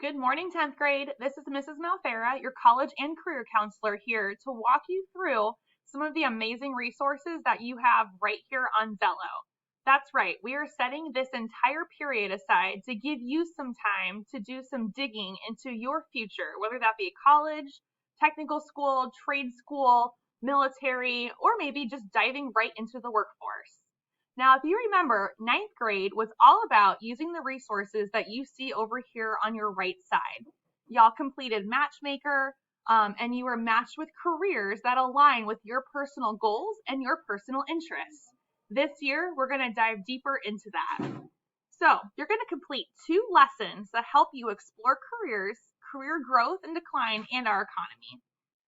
Good morning, 10th grade. This is Mrs. Malfera, your college and career counselor, here to walk you through some of the amazing resources that you have right here on Xello. That's right, we are setting this entire period aside to give you some time to do some digging into your future, whether that be college, technical school, trade school, military, or maybe just diving right into the workforce. Now, if you remember, ninth grade was all about using the resources that you see over here on your right side. Y'all completed Matchmaker, and you were matched with careers that align with your personal goals and your personal interests. This year, we're going to dive deeper into that. So, you're going to complete 2 lessons that help you explore careers, career growth and decline, and our economy.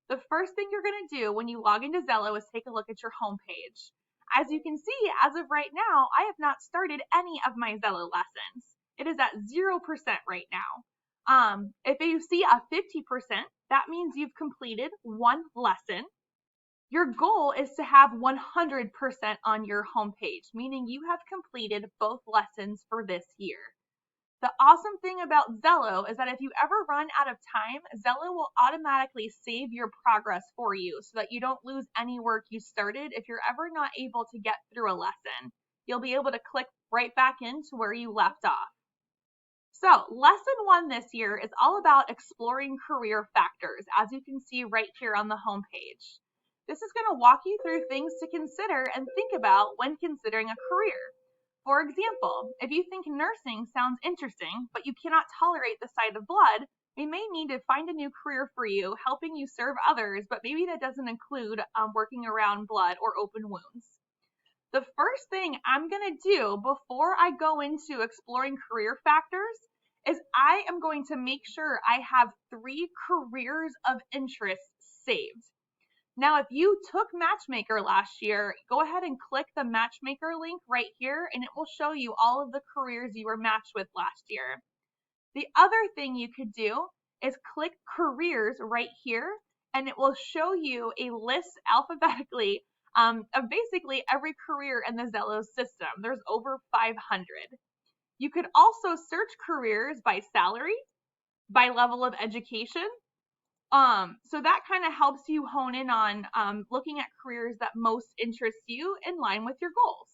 The first thing you're going to do when you log into Xello is take a look at your homepage. As you can see, as of right now, I have not started any of my Xello lessons. It is at 0% right now. If you see a 50%, that means you've completed 1 lesson. Your goal is to have 100% on your homepage, meaning you have completed both lessons for this year. The awesome thing about Xello is that if you ever run out of time, Xello will automatically save your progress for you so that you don't lose any work you started if you're ever not able to get through a lesson. You'll be able to click right back into where you left off. So, lesson 1 this year is all about exploring career factors, as you can see right here on the homepage. This is going to walk you through things to consider and think about when considering a career. For example, if you think nursing sounds interesting, but you cannot tolerate the sight of blood, we may need to find a new career for you, helping you serve others, but maybe that doesn't include working around blood or open wounds. The first thing I'm going to do before I go into exploring career factors is I am going to make sure I have 3 careers of interest saved. Now, if you took Matchmaker last year, go ahead and click the Matchmaker link right here, and it will show you all of the careers you were matched with last year. The other thing you could do is click Careers right here, and it will show you a list alphabetically of basically every career in the Xello system. There's over 500. You could also search careers by salary, by level of education. So that kind of helps you hone in on looking at careers that most interest you in line with your goals.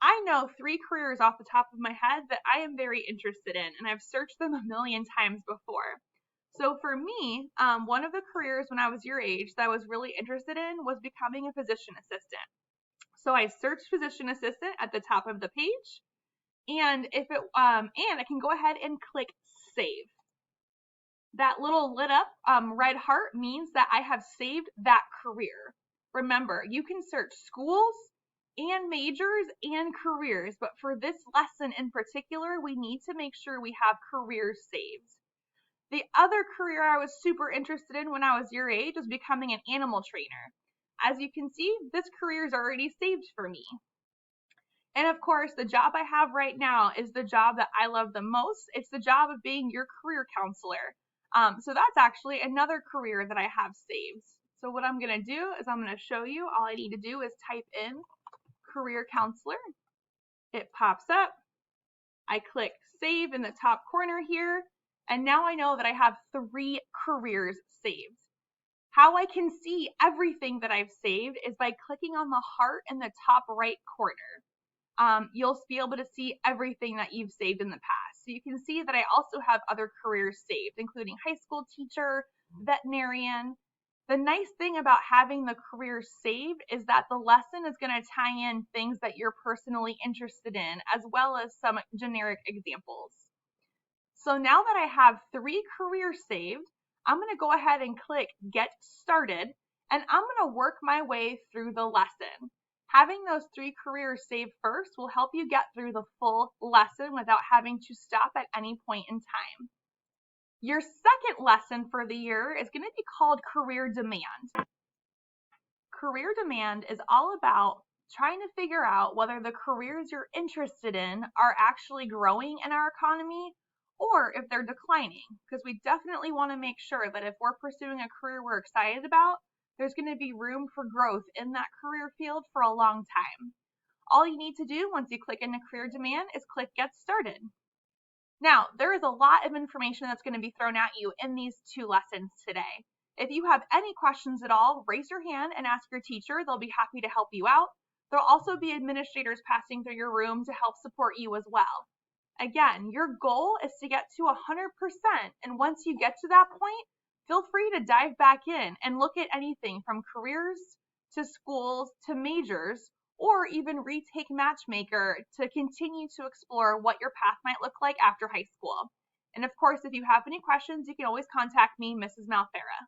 I know 3 careers off the top of my head that I am very interested in, and I've searched them a million times before. So for me, one of the careers when I was your age that I was really interested in was becoming a physician assistant. So I searched physician assistant at the top of the page, and I can go ahead and click save. That little lit up red heart means that I have saved that career. Remember, you can search schools and majors and careers, but for this lesson in particular, we need to make sure we have careers saved. The other career I was super interested in when I was your age was becoming an animal trainer. As you can see, this career is already saved for me. And of course, the job I have right now is the job that I love the most. It's the job of being your career counselor. So that's actually another career that I have saved. So what I'm going to do is I'm going to show you. All I need to do is type in career counselor. It pops up. I click save in the top corner here. And now I know that I have 3 careers saved. How I can see everything that I've saved is by clicking on the heart in the top right corner. You'll be able to see everything that you've saved in the past. So you can see that I also have other careers saved, including high school teacher, veterinarian. The nice thing about having the careers saved is that the lesson is going to tie in things that you're personally interested in, as well as some generic examples. So now that I have 3 careers saved, I'm going to go ahead and click Get Started, and I'm going to work my way through the lesson. Having those 3 careers saved first will help you get through the full lesson without having to stop at any point in time. Your second lesson for the year is going to be called Career Demand. Career Demand is all about trying to figure out whether the careers you're interested in are actually growing in our economy or if they're declining, because we definitely want to make sure that if we're pursuing a career we're excited about, there's going to be room for growth in that career field for a long time. All you need to do once you click into Career Demand is click Get Started. Now, there is a lot of information that's going to be thrown at you in these 2 lessons today. If you have any questions at all, raise your hand and ask your teacher. They'll be happy to help you out. There'll also be administrators passing through your room to help support you as well. Again, your goal is to get to 100%, and once you get to that point, feel free to dive back in and look at anything from careers to schools to majors, or even retake Matchmaker to continue to explore what your path might look like after high school. And of course, if you have any questions, you can always contact me, Mrs. Malthera.